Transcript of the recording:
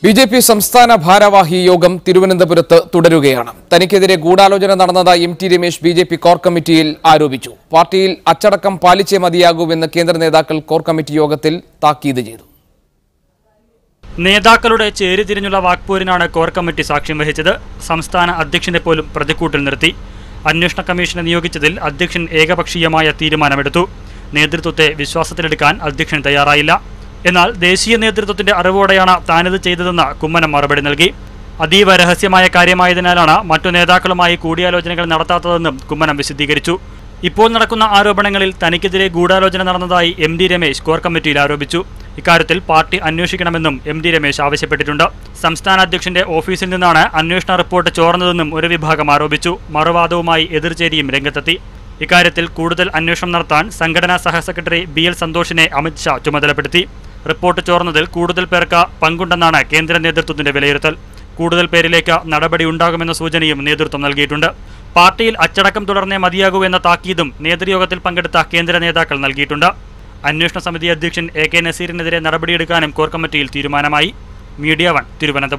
BJP സംസ്ഥാന ഭാരവാഹി യോഗം തിരുവനന്തപുരത്ത് തുടരുകയാണ്. തനിക്കെതിരെ ഗൂഢാലോചന നടന്നതായി എം.ടി. രമേശ് ബിജെപി കോർ കമ്മിറ്റിയിൽ ആരോപിച്ചു. പാർട്ടിയിൽ അച്ചടക്കം പാലിച്ചേ മതിയാകൂവെന്ന് കേന്ദ്ര നേതാക്കൾ കോർ കമ്മിറ്റി യോഗത്തിൽ താക്കീത് ചെയ്തു. നേതാക്കളുടെ ചേരിതിരിഞ്ഞുള്ള വാക്പോരിനാണ് കോർ കമ്മിറ്റി സാക്ഷ്യം വഹിച്ചത്. സംസ്ഥാന അധ്യക്ഷനെ പോലും പ്രതിക്കൂട്ടിൽ നിർത്തി. അന്വേഷണ കമ്മീഷനെ നിയോഗിച്ചതിൽ അധ്യക്ഷൻ ഏകപക്ഷീയമായ തീരുമാനമെടുത്തു. നേതൃത്വത്തെ വിശ്വാസത്തിലെടുക്കാൻ അധ്യക്ഷൻ തയ്യാറായില്ല. എന്നാൽ ദേശീയ നേതൃത്വത്തിന്റെ അറിവോടെയാണ് താനിത് ചെയ്തതെന്ന് കുമ്മനം മറുപടി നൽകി. അതീവ രഹസ്യമായ കാര്യമായതിനാലാണ് മറ്റു നേതാക്കളുമായി കൂടിയാലോചനകൾ നടത്താത്തതെന്നും കുമ്മനം വിശദീകരിച്ചു. ഇപ്പോൾ നടക്കുന്ന ആരോപണങ്ങളിൽ തനിക്കെതിരെ ഗൂഢാലോചന നടന്നതായി എം.ടി. രമേശ് കോർ കമ്മിറ്റിയിൽ ആരോപിച്ചു. ഇക്കാര്യത്തിൽ പാർട്ടി അന്വേഷിക്കണമെന്നും എം.ടി. രമേശ് ആവശ്യപ്പെട്ടിട്ടുണ്ട്. സംസ്ഥാന അധ്യക്ഷന്റെ ഓഫീസിൽ നിന്നാണ് അന്വേഷണ റിപ്പോർട്ട് ചോർന്നതെന്നും ഒരു വിഭാഗം ആരോപിച്ചു. മറുവാദവുമായി എതിർചേരിയും രംഗത്തെത്തി. ഇക്കാര്യത്തിൽ കൂടുതൽ അന്വേഷണം നടത്താൻ സംഘടനാ സഹസെക്രട്ടറി ബി.എൽ. സന്തോഷിനെ അമിത് ഷാ ചുമതലപ്പെടുത്തി. റിപ്പോർട്ട് ചോർന്നതിൽ കൂടുതൽ പേർക്ക് പങ്കുണ്ടെന്നാണ് കേന്ദ്ര നേതൃത്വത്തിന്റെ വിലയിരുത്തൽ. കൂടുതൽ പേരിലേക്ക് നടപടി ഉണ്ടാകുമെന്ന സൂചനയും നേതൃത്വം നൽകിയിട്ടുണ്ട്. പാർട്ടിയിൽ അച്ചടക്കം തുടർന്നേ മതിയാകൂ എന്ന താക്കീതും നേതൃയോഗത്തിൽ പങ്കെടുത്ത കേന്ദ്ര നേതാക്കൾ നൽകിയിട്ടുണ്ട്. അന്വേഷണ സമിതി അധ്യക്ഷൻ എ.കെ. നസീറിനെതിരെ നടപടിയെടുക്കാനും കോർ കമ്മിറ്റിയിൽ തീരുമാനമായി. മീഡിയ 1 തിരുവനന്തപുരം.